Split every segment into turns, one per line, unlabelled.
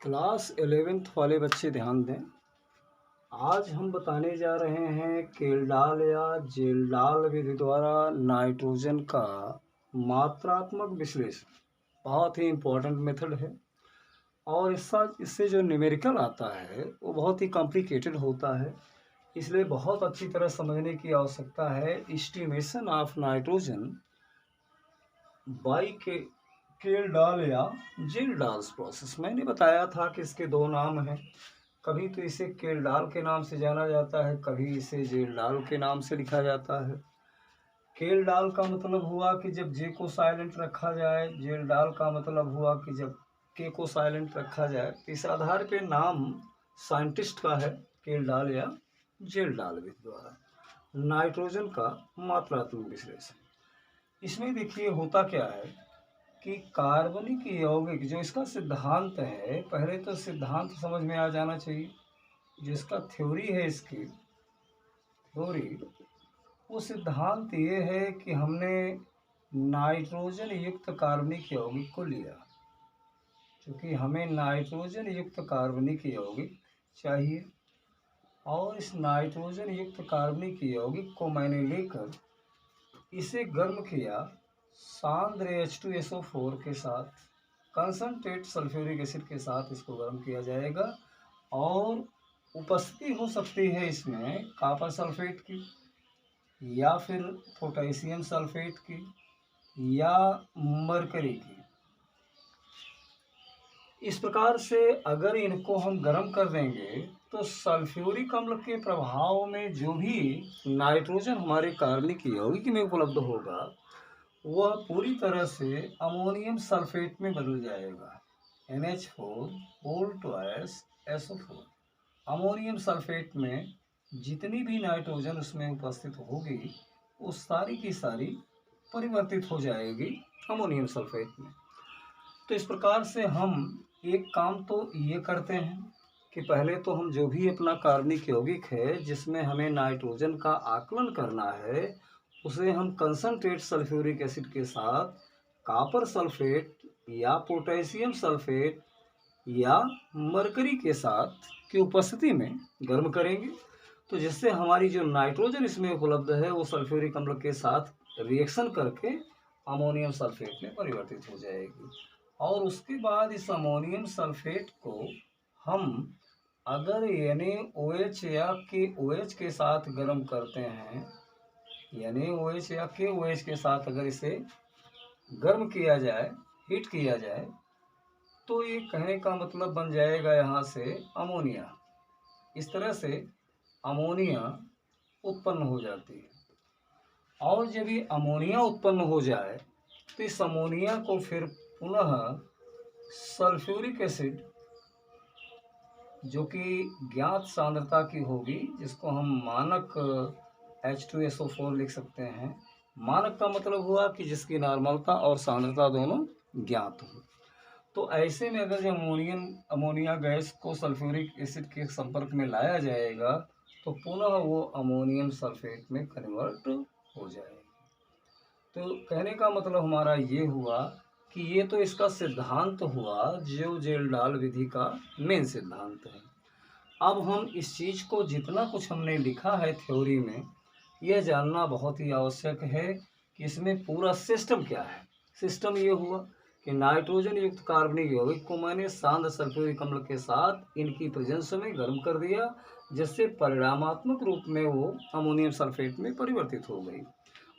Class 11th वाले बच्चे ध्यान दें। आज हम बताने जा रहे हैं केल्डाल या जेल्डाल विधि द्वारा नाइट्रोजन का मात्रात्मक विश्लेषण। बहुत ही इम्पोर्टेंट मेथड है और इससे जो न्यूमेरिकल आता है वो बहुत ही कॉम्प्लिकेटेड होता है, इसलिए बहुत अच्छी तरह समझने की आवश्यकता है। एस्टिमेशन ऑफ नाइट्रोजन बाई के केल्डाल या जेल्डाल्स प्रोसेस। मैंने बताया था कि इसके दो नाम हैं, कभी तो इसे केल्डाल के नाम से जाना जाता है, कभी इसे जेल्डाल के नाम से लिखा जाता है। केल्डाल का मतलब हुआ कि जब जे को साइलेंट रखा जाए, जेल्डाल का मतलब हुआ कि जब के को साइलेंट रखा जाए। तो इस आधार पे नाम साइंटिस्ट का है, केल्डाल या जेल्डाल विधि द्वारा नाइट्रोजन का मात्रात्मक विश्लेषण। इसमें देखिए होता क्या है कि कार्बनिक यौगिक जो इसका सिद्धांत है, पहले तो सिद्धांत समझ में आ जाना चाहिए। जो इसका थ्योरी है, इसकी थ्योरी, वो सिद्धांत ये है कि हमने नाइट्रोजन युक्त कार्बनिक यौगिक को लिया, क्योंकि हमें नाइट्रोजन युक्त कार्बनिक यौगिक चाहिए। और इस नाइट्रोजन युक्त कार्बनिक यौगिक को मैंने लेकर इसे गर्म किया सांद्र H2SO4 के साथ, कंसनट्रेट सल्फ्यूरिक एसिड के साथ इसको गर्म किया जाएगा। और उपस्थिति हो सकती है इसमें कॉपर सल्फेट की, या फिर पोटेशियम सल्फेट की, या मरकरी की। इस प्रकार से अगर इनको हम गर्म कर देंगे तो सल्फ्यूरिक अम्ल के प्रभाव में जो भी नाइट्रोजन हमारे कार्बनिक यौगिक में उपलब्ध होगा वह पूरी तरह से अमोनियम सल्फेट में बदल जाएगा, NH4 अमोनियम सल्फेट में जितनी भी नाइट्रोजन उसमें उपस्थित होगी वो सारी की सारी परिवर्तित हो जाएगी अमोनियम सल्फेट में। तो इस प्रकार से हम एक काम तो ये करते हैं कि पहले तो हम जो भी अपना कार्बनिक यौगिक है जिसमें हमें नाइट्रोजन का आकलन करना है, उसे हम कंसनट्रेट सल्फ्यूरिक एसिड के साथ कॉपर सल्फेट या पोटेशियम सल्फेट या मरकरी के साथ की उपस्थिति में गर्म करेंगे। तो जिससे हमारी जो नाइट्रोजन इसमें उपलब्ध है वो सल्फ्यूरिक अम्ल के साथ रिएक्शन करके अमोनियम सल्फेट में परिवर्तित हो जाएगी। और उसके बाद इस अमोनियम सल्फेट को हम अगर NaOH या KOH के साथ गर्म करते हैं, NaOH या KOH के साथ अगर इसे गर्म किया जाए, हीट किया जाए, तो ये कहने का मतलब बन जाएगा यहाँ से अमोनिया। इस तरह से अमोनिया उत्पन्न हो जाती है। और जब ये अमोनिया उत्पन्न हो जाए तो इस अमोनिया को फिर पुनः सल्फ्यूरिक एसिड, जो कि ज्ञात सांद्रता की होगी, जिसको हम मानक H2SO4 लिख सकते हैं। मानक का मतलब हुआ कि जिसकी नॉर्मलता और सांद्रता दोनों ज्ञात हो। तो ऐसे में अगर जब अमोनिया गैस को सल्फ्यूरिक एसिड के संपर्क में लाया जाएगा तो पुनः वो अमोनियम सल्फेट में कन्वर्ट हो जाएगा। तो कहने का मतलब हमारा ये हुआ कि ये तो इसका सिद्धांत हुआ, जो जेल्डाल विधि का मेन सिद्धांत है। अब हम इस चीज़ को जितना कुछ हमने लिखा है थ्योरी में, यह जानना बहुत ही आवश्यक है कि इसमें पूरा सिस्टम क्या है। सिस्टम ये हुआ कि नाइट्रोजन युक्त कार्बनिक यौगिक को मैंने सांद्र सल्फ्यूरिक अम्ल के साथ इनकी प्रेजेंस में गर्म कर दिया, जिससे परिणामात्मक रूप में वो अमोनियम सल्फेट में परिवर्तित हो गई।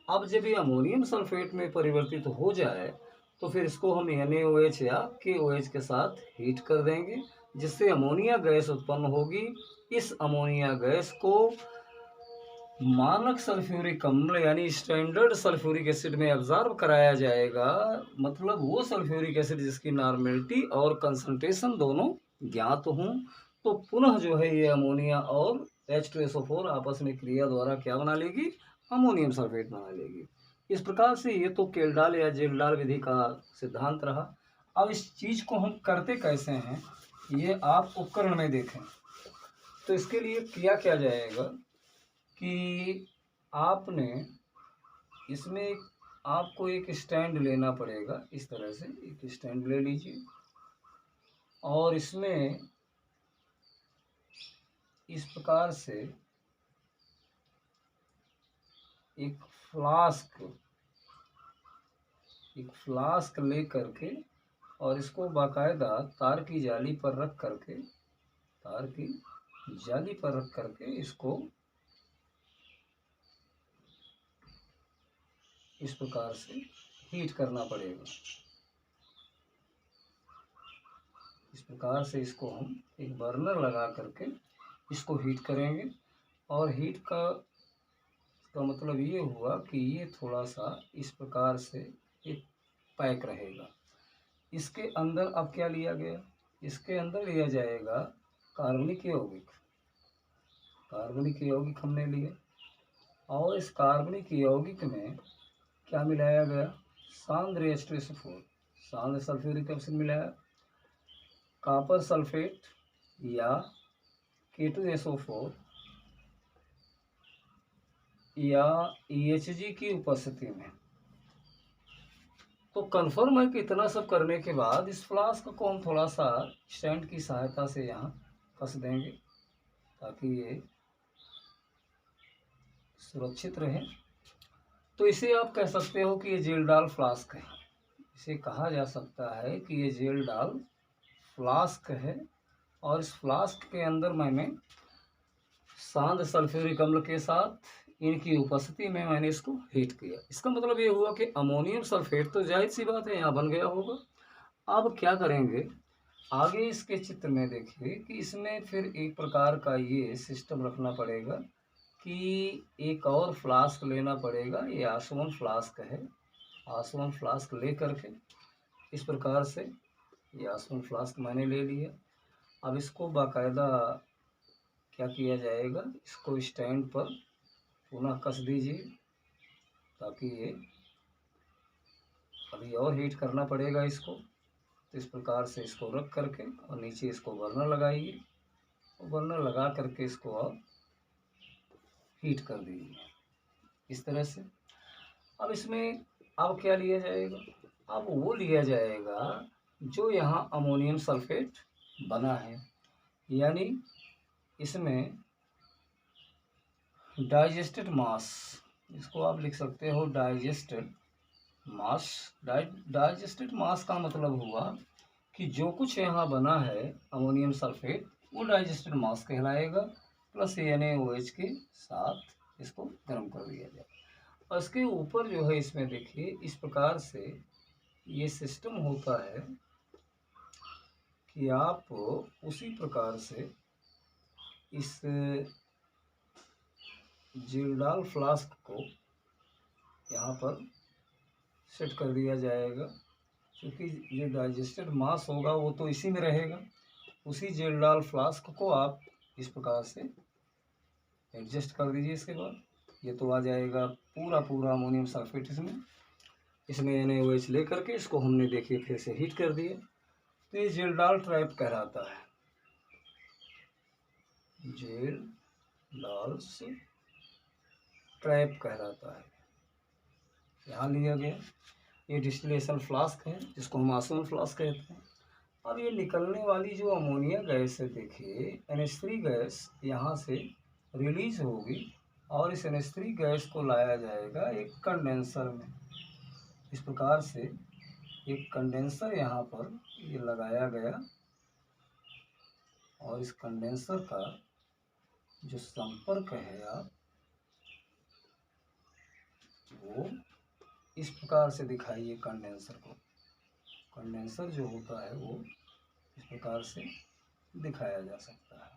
अब जब ये अमोनियम सल्फेट में परिवर्तित हो जाए तो फिर इसको हम NaOH या KOH के साथ हीट कर देंगे, जिससे अमोनिया गैस उत्पन्न होगी। इस अमोनिया गैस को मानक सल्फ्यूरिक अम्ल यानी स्टैंडर्ड सल्फ्यूरिक एसिड में एब्जॉर्ब कराया जाएगा। मतलब वो सल्फ्यूरिक एसिड जिसकी नॉर्मेलिटी और कंसंट्रेशन दोनों ज्ञात हों। तो पुनः जो है ये अमोनिया और H2SO4 आपस में क्रिया द्वारा क्या बना लेगी, अमोनियम सल्फेट बना लेगी। इस प्रकार से ये तो केल्डाल या जेल्डाल विधि का सिद्धांत रहा। अब इस चीज़ को हम करते कैसे हैं, ये आप उपकरण में देखें। तो इसके लिए किया क्या जाएगा कि आपने इसमें आपको एक स्टैंड लेना पड़ेगा। इस तरह से एक स्टैंड ले लीजिए और इसमें इस प्रकार से एक फ्लास्क ले करके और इसको बाकायदा तार की जाली पर रख करके इसको इस प्रकार से हीट करना पड़ेगा। इस प्रकार से इसको हम एक बर्नर लगा करके इसको हीट करेंगे। और हीट का मतलब ये हुआ कि ये थोड़ा सा इस प्रकार से एक पैक रहेगा। इसके अंदर अब क्या लिया गया, इसके अंदर लिया जाएगा कार्बनिक यौगिक हमने लिए। और इस कार्बनिक यौगिक में क्या मिलाया गया, सांद्र H2SO4, सांद्र सल्फ्यूरिक एसिड मिलाया, कॉपर सल्फेट या K2SO4 या EHG की उपस्थिति में। तो कन्फर्म है कि इतना सब करने के बाद इस फ्लास्क को हम थोड़ा सा स्टैंड की सहायता से यहाँ कस देंगे ताकि ये सुरक्षित रहे। तो इसे आप कह सकते हो कि ये जेलडाल फ्लास्क है। इसे कहा जा सकता है कि ये जेलडाल फ्लास्क है। और इस फ्लास्क के अंदर मैंने सांद्र सल्फ्यूरिक अम्ल के साथ इनकी उपस्थिति में मैंने इसको हीट किया। इसका मतलब ये हुआ कि अमोनियम सल्फेट तो जाहिर सी बात है यहाँ बन गया होगा। अब क्या करेंगे आगे इसके चित्र में देखिए कि इसमें फिर एक प्रकार का ये सिस्टम रखना पड़ेगा कि एक और फ्लास्क लेना पड़ेगा। ये आसवन फ्लास्क है। आसवन फ्लास्क ले करके इस प्रकार से ये आसवन फ्लास्क मैंने ले लिया। अब इसको बाकायदा क्या किया जाएगा, इसको स्टैंड पर पुनः कस दीजिए ताकि ये अभी और हीट करना पड़ेगा इसको। तो इस प्रकार से इसको रख करके और नीचे इसको बर्नर लगाइए और बर्नर लगा करके इसको आप हीट कर दीजिए इस तरह से। अब इसमें अब क्या लिया जाएगा, अब वो लिया जाएगा जो यहाँ अमोनियम सल्फेट बना है, यानी इसमें डाइजेस्टेड मास, इसको आप लिख सकते हो डाइजेस्टेड मास। डाइजेस्टेड मास का मतलब हुआ कि जो कुछ यहाँ बना है अमोनियम सल्फेट वो डाइजेस्टेड मास कहलाएगा। प्लस NaOH के साथ इसको गर्म कर दिया जाए। और इसके ऊपर जो है इसमें देखिए इस प्रकार से ये सिस्टम होता है कि आप उसी प्रकार से इस जेलडाल फ्लास्क को यहाँ पर सेट कर दिया जाएगा, क्योंकि जो डाइजेस्टेड मास होगा वो तो इसी में रहेगा। उसी जेलडाल फ्लास्क को आप इस प्रकार से एडजस्ट कर दीजिए। इसके बाद ये तो आ जाएगा पूरा अमोनियम सल्फेट इसमें NaOH ले करके इसको हमने देखिए फिर से हीट कर दिया। तो ये जेलडाल ट्रैप कहलाता है, जेलडाल ट्रैप कहलाता है। यहाँ लिया गया ये डिस्टिलेशन फ्लास्क है जिसको हम आसवन फ्लास्क कहते हैं। अब ये निकलने वाली जो अमोनिया गैस है देखिए NH3 गैस यहाँ से रिलीज होगी और इस NH3 गैस को लाया जाएगा एक कंडेंसर में। इस प्रकार से एक कंडेंसर यहाँ पर ये लगाया गया और इस कंडेंसर का जो संपर्क है आप वो इस प्रकार से दिखाइए। कंडेंसर को, कंडेंसर जो होता है वो इस प्रकार से दिखाया जा सकता है।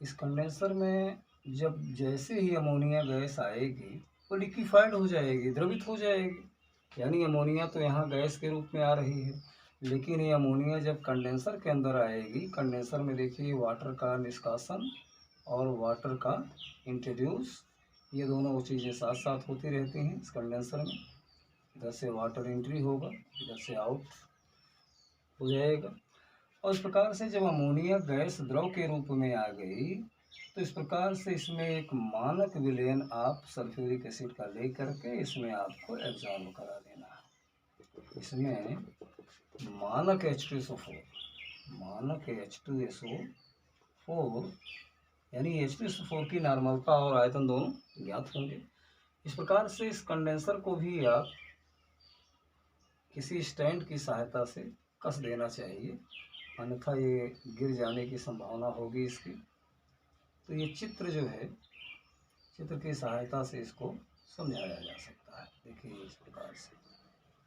इस कंडेंसर में जब जैसे ही अमोनिया गैस आएगी वो लिक्विफाइड हो जाएगी, द्रवित हो जाएगी। यानी अमोनिया तो यहाँ गैस के रूप में आ रही है, लेकिन ये अमोनिया जब कंडेंसर के अंदर आएगी, कंडेंसर में देखिए वाटर का निष्कासन और वाटर का इंट्रोड्यूस, ये दोनों चीज़ें साथ साथ होती रहती हैं इस कंडेंसर में। इधर से वाटर एंट्री होगा, इधर से आउट हो जाएगा। और इस प्रकार से जब अमोनिया गैस द्रव के रूप में आ गई तो इस प्रकार से इसमें एक मानक विलयन आप सल्फ्यूरिक एसिड का ले करके इसमें आपको एब्जॉर्ब करा देना है। इसमें मानक H2SO4, मानक H2SO4 यानी H2SO4 की नॉर्मलता और आयतन दोनों ज्ञात होंगे। इस प्रकार से इस कंडेंसर को भी आप किसी स्टैंड की सहायता से कस देना चाहिए, अन्यथा ये गिर जाने की संभावना होगी इसकी। तो ये चित्र जो है, चित्र की सहायता से इसको समझाया जा सकता है। देखिए इस प्रकार से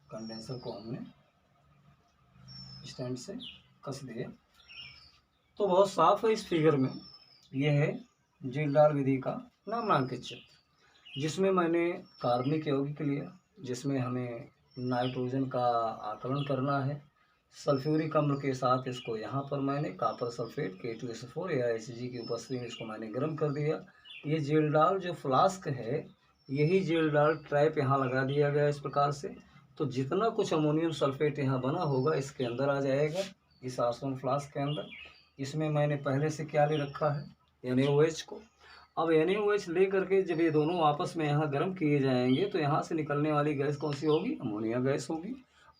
कंडेंसर को हमने स्टैंड से कस दिया तो बहुत साफ है। इस फिगर में यह है जिल्डाल विधि का नामांकित चित्र, जिसमें मैंने कार्बनिक यौगिक लिया, जिसमें हमें नाइट्रोजन का आकलन करना है। सल्फ्यूरिक अम्ल के साथ इसको यहाँ पर मैंने कॉपर सल्फेट K2SO4 या Hg की उपस्थिति में इसको मैंने गर्म कर दिया। ये जिल्डाल जो फ्लास्क है, यही जिल्डाल ट्रैप यहाँ लगा दिया गया इस प्रकार से। तो जितना कुछ अमोनियम सल्फेट यहाँ बना होगा इसके अंदर आ जाएगा, इस आसवन फ्लास्क के अंदर। इसमें मैंने पहले से क्या ले रखा है, NaOH को। अब NaOH ले करके जब ये दोनों आपस में यहाँ गर्म किए जाएंगे तो यहाँ से निकलने वाली गैस कौन सी होगी, अमोनिया गैस होगी।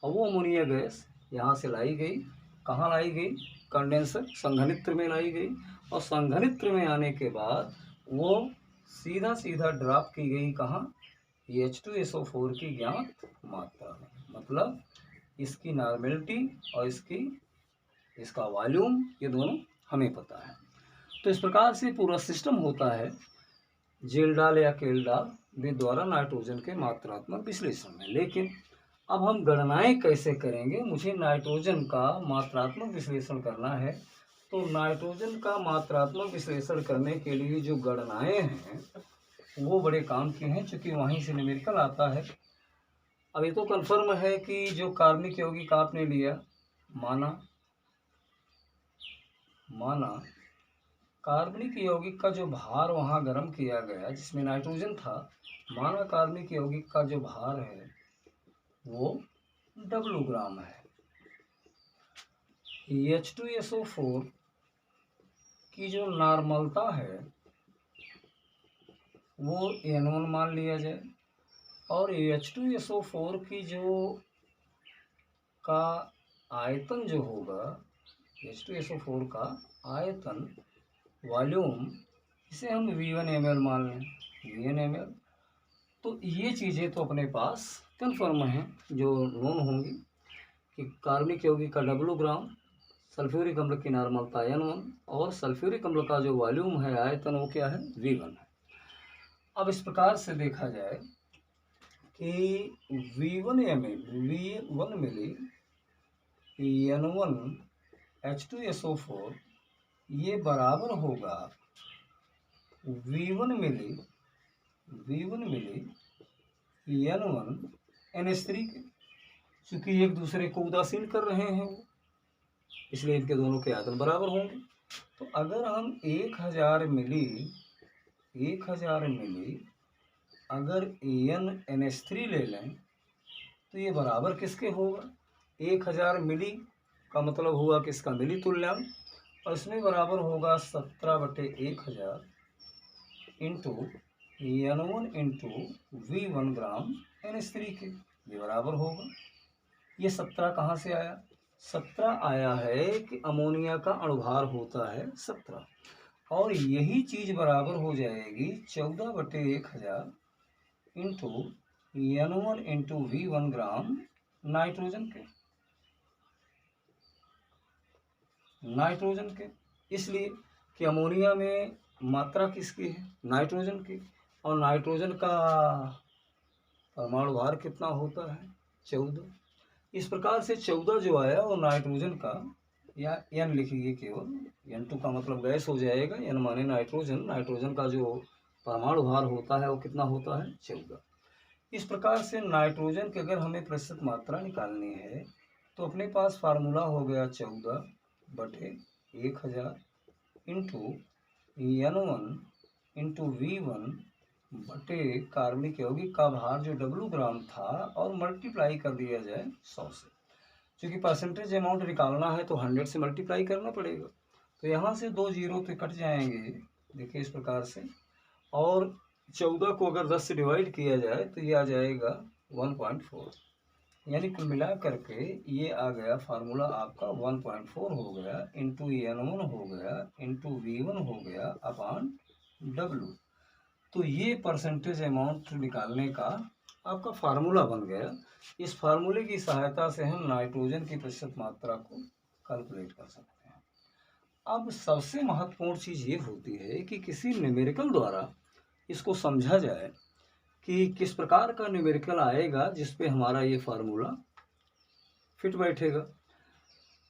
और वो अमोनिया गैस यहाँ से लाई गई, कहाँ लाई गई, कंडेंसर संघनित्र में लाई गई। और संघनित्र में आने के बाद वो सीधा सीधा ड्रॉप की गई कहाँ, H2SO4 की ज्ञात मात्रा में। मतलब इसकी नॉर्मेलिटी और इसका वॉल्यूम ये दोनों हमें पता है। तो इस प्रकार से पूरा सिस्टम होता है जिल्डाल या केल्डाल में द्वारा नाइट्रोजन के मात्रात्मक विश्लेषण में। लेकिन अब हम गणनाएं कैसे करेंगे, मुझे नाइट्रोजन का मात्रात्मक विश्लेषण करना है। तो नाइट्रोजन का मात्रात्मक विश्लेषण करने के लिए जो गणनाएं हैं वो बड़े काम की हैं, चूँकि वहीं से न्यूमेरिकल आता है। अब ये तो कन्फर्म है कि जो कार्बनिक यौगिक आपने लिया, माना कार्बनिक यौगिक का जो भार वहाँ गर्म किया गया जिसमें नाइट्रोजन था, माना कार्बनिक यौगिक का जो भार है वो W ग्राम है। H2SO4 की जो नॉर्मलता है वो N1 मान लिया जाए, और H2SO4 की जो का आयतन जो होगा, H2SO4 का आयतन वॉल्यूम, इसे हम V1 ml मान लें, V1 ml। तो ये चीज़ें तो अपने पास कन्फर्म हैं, जो नोन होंगी कि कार्बनिक यौगिक का W ग्राम, सल्फ्यूरिक अम्ल की नॉर्मलता N1 और सल्फ्यूरिक अम्ल का जो वॉल्यूम है, आयतन, वो क्या है, V1 है। अब इस प्रकार से देखा जाए कि V1 मिली N1 H2SO4 ये बराबर होगा V1 मिली N1 NH3 के। चूँकि एक दूसरे को उदासीन कर रहे हैं वो, इसलिए इनके दोनों के आयतन बराबर होंगे। तो अगर हम 1000 मिली अगर NH3 ले लें तो ये बराबर किसके होगा, 1000 मिली का मतलब हुआ किसका, मिली तुल्यांक, और इसमें बराबर होगा 17/1000 इंटू N1 इंटू V1 ग्राम NH3 के। ये बराबर होगा, ये 17 कहाँ से आया, 17 आया है कि अमोनिया का अणुभार होता है 17, और यही चीज़ बराबर हो जाएगी 14/1000 into N1 into V1 gram nitrogen के। इसलिए कि अमोनिया में मात्रा किसकी है, नाइट्रोजन की, और नाइट्रोजन का परमाणु भार कितना होता है, 14। इस प्रकार से 14 जो आया वो नाइट्रोजन का, या N लिखिए केवल, N2 का मतलब गैस हो जाएगा, N माने नाइट्रोजन का जो परमाणु भार होता है वो कितना होता है, 14। इस प्रकार से नाइट्रोजन की अगर हमें प्रतिशत मात्रा निकालनी है तो अपने पास फार्मूला हो गया 14/1000 इंटू N1 इंटू V1 बटे कार्बनिक यौगिक का भार जो W ग्राम था, और मल्टीप्लाई कर दिया जाए 100 से। क्योंकि परसेंटेज अमाउंट निकालना है तो 100 से मल्टीप्लाई करना पड़ेगा। तो यहाँ से 2 जीरो तो कट जाएंगे, देखिए इस प्रकार से, और 14 को अगर 10 से डिवाइड किया जाए तो ये आ जाएगा 1.4। यानी कुल मिला करके ये आ गया फार्मूला आपका 1.4 हो गया इंटू N1 हो गया इंटू V1 हो गया अपॉन W। तो ये परसेंटेज अमाउंट निकालने का आपका फार्मूला बन गया। इस फार्मूले की सहायता से हम नाइट्रोजन की प्रतिशत मात्रा को कैलकुलेट कर सकते हैं। अब सबसे महत्वपूर्ण चीज़ ये होती है कि किसी न्यूमेरिकल द्वारा इसको समझा जाए कि किस प्रकार का न्यूमेरिकल आएगा जिस पे हमारा ये फार्मूला फिट बैठेगा।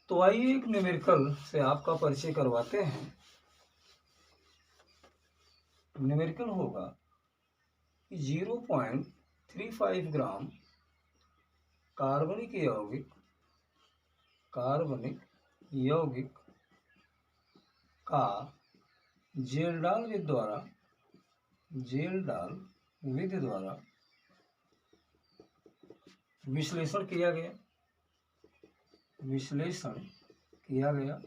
तो आइए एक न्यूमेरिकल से आपका परिचय करवाते हैं। न्यूमेरिकल होगा 0.35 ग्राम कार्बनिक यौगिक का जेल डाल विधि द्वारा विश्लेषण किया गया।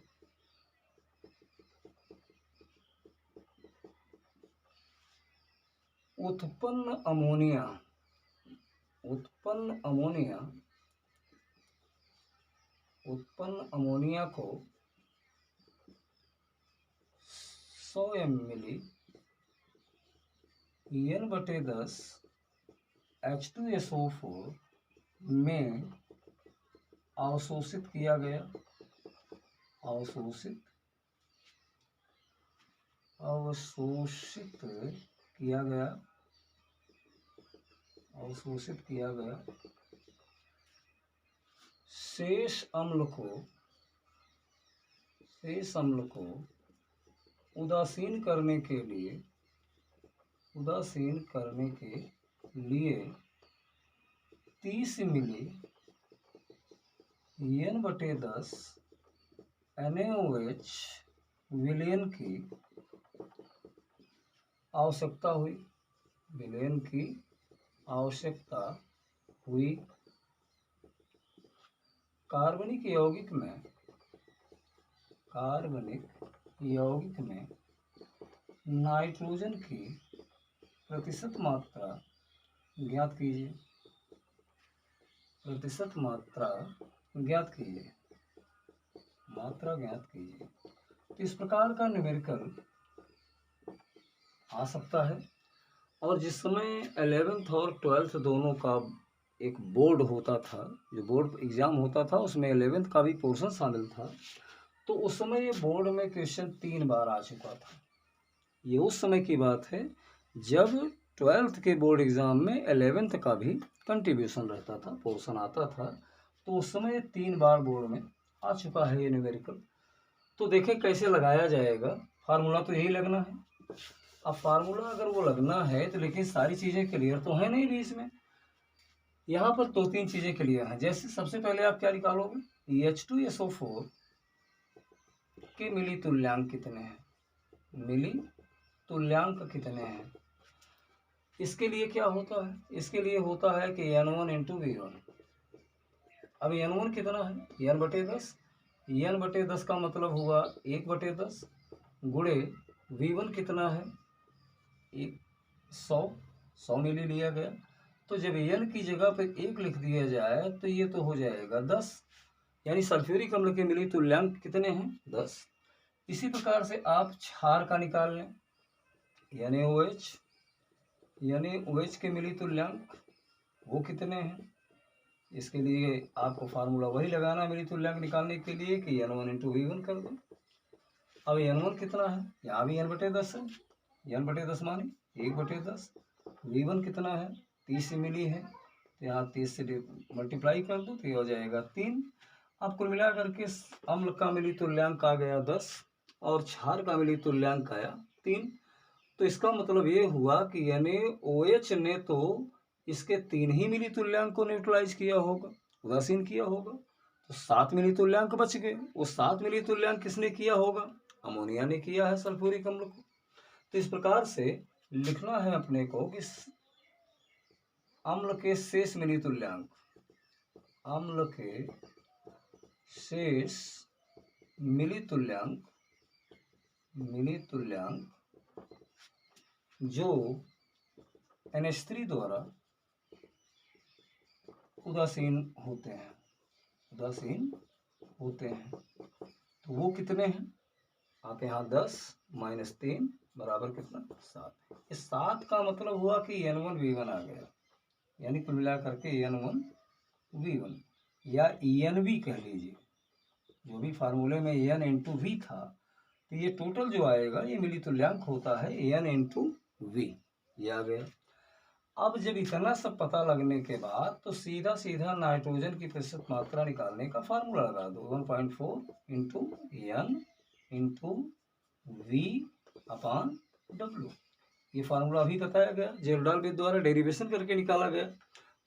उत्पन्न अमोनिया को 100 ml N/10 H2SO4 में अवशोषित किया गया। शेष अम्ल को उदासीन करने के लिए 30 मिली N/10 NaOH विलयन की आवश्यकता हुई। कार्बनिक यौगिक में नाइट्रोजन की प्रतिशत मात्रा ज्ञात कीजिए। तो इस प्रकार का न्यूमेरिकल आ सकता है। और जिस समय 11th और 12th दोनों का एक बोर्ड होता था, जो बोर्ड एग्जाम होता था उसमें 11th का भी पोर्शन शामिल था, तो उस समय ये बोर्ड में क्वेश्चन 3 बार आ चुका था। ये उस समय की बात है जब 12th के बोर्ड एग्जाम में 11th का भी कंट्रीब्यूशन रहता था, पोर्शन आता था। तो उस समय 3 बार बोर्ड में आ चुका है ये न्यूमेरिकल। तो देखें कैसे लगाया जाएगा। फार्मूला तो यही लगना है। अब फार्मूला अगर वो लगना है तो लेकिन सारी चीज़ें क्लियर तो है नहीं बीच में। यहाँ पर 2-3 चीज़ें क्लियर हैं। जैसे सबसे पहले आप क्या निकालोगे, H2SO4 के मिली तुल्यांक कितने हैं। इसके लिए क्या होता है, इसके लिए होता है कि N1 इंटू V1। अब N1 कितना है, N/10 का मतलब हुआ 1/10 गुणे V1 कितना है 100 मिली लिया गया। तो जब N की जगह पे 1 लिख दिया जाए तो ये तो हो जाएगा 10, यानी सल्फ्यूरिक अम्ल के मिली तुल्यांक कितने हैं 10। इसी प्रकार से आप क्षार का निकाल लें, NaOH के मिली तुल्यांक वो कितने हैं। इसके लिए आपको फार्मूला वही लगाना मिली तुल्यांक निकालने के लिए कि N1 इंटू V1 कर दो। अब N1 कितना है, यहाँ भी N/10 है, N/10 माने 1/10। V1 कितना है 30 मिली है, तो यहाँ 30 से मल्टीप्लाई कर दो तो ये हो जाएगा 3। अब कुल मिला करके अम्ल का मिली तुल्यांक आ गया 10 और क्षार का मिली तुल्यांक आया 3। तो इसका मतलब ये हुआ कि NaOH ने तो इसके 3 ही मिली तुल्यांक को न्यूट्रलाइज किया होगा, उदासीन किया होगा। तो 7 मिली तुल्यांक बच गए। वो 7 मिली तुल्यांक किसने किया होगा, अमोनिया ने किया है सल्फ्यूरिक अम्ल को। तो इस प्रकार से लिखना है अपने को कि अम्ल के शेष मिली तुल्यांक जो NH3 द्वारा उदासीन होते हैं, उदासीन होते हैं। तो वो कितने हैं? आप यहाँ 10 - 3 बराबर कितना? 7। इस 7 का मतलब हुआ कि N1 V1 आ गया, यानी कुल मिला करके N1 V1 या ENV कह लीजिए। जो भी फार्मूले में N इंटू V था, तो ये टोटल जो आएगा ये मिली तुल्यांक होता है N इंटू V, ये आ गया। अब जब इतना सब पता लगने के बाद तो सीधा सीधा नाइट्रोजन की प्रतिशत मात्रा निकालने का फार्मूला लगा दो, 1.4 इंटू N इंटू V अपान W। ये फार्मूला अभी बताया गया, जेरडाल द्वारा डेरिवेशन करके निकाला गया।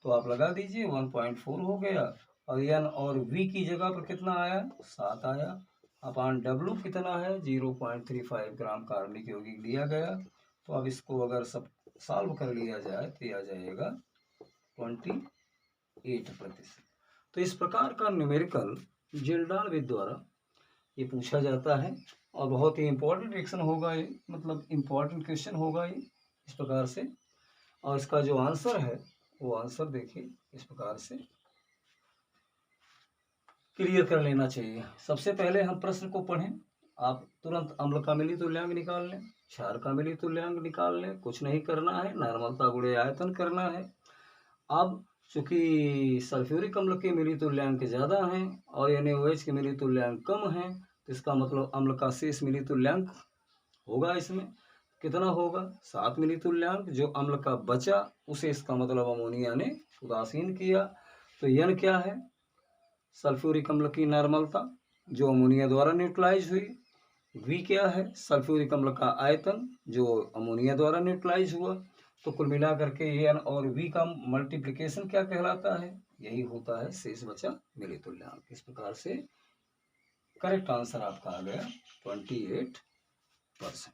तो आप लगा दीजिए 1.4 हो गया और N और V की जगह पर कितना आया? 7 आया। अपान W कितना है? 0.35 ग्राम कार्बनिक यौगिक लिया गया। तो अब इसको अगर सब सॉल्व कर लिया जाए तो यह आ जाएगा 28%। तो इस प्रकार का न्यूमेरिकल जेरडाल द्वारा ये पूछा जाता है और बहुत ही इम्पोर्टेंट रिएक्शन होगा ये, मतलब इम्पोर्टेंट क्वेश्चन होगा ये इस प्रकार से। और इसका जो आंसर है वो आंसर देखिए इस प्रकार से क्लियर कर लेना चाहिए। सबसे पहले हम प्रश्न को पढ़ें, आप तुरंत अम्ल का मिली तुल्यांक निकाल लें, क्षार का मिली तुल्यांक निकाल लें, कुछ नहीं करना है, नॉर्मलता गुणे आयतन करना है। अब चूंकि सल्फ्यूरिक अम्ल के मिली तुल्यांक ज़्यादा हैं और NaOH के मिली तुल्यांक कम हैं, तो इसका मतलब अम्ल का शेष मिली तुल्यांक होगा। इसमें कितना होगा? 7 मिली तुल्यांक। जो अम्ल का बचा उसे इसका मतलब अमोनिया ने उदासीन किया। तो N क्या है? सल्फ्यूरिक अम्ल की नॉर्मलता जो अमोनिया द्वारा न्यूट्रलाइज हुई। V क्या है? सल्फ्यूरिक अम्ल का आयतन जो अमोनिया द्वारा न्यूट्रलाइज हुआ। तो कुल मिला करके N और V का मल्टीप्लिकेशन क्या कहलाता है? यही होता है शेष बचा मिली तुल्यांक। इस प्रकार से करेक्ट आंसर आपका आ गया 28%।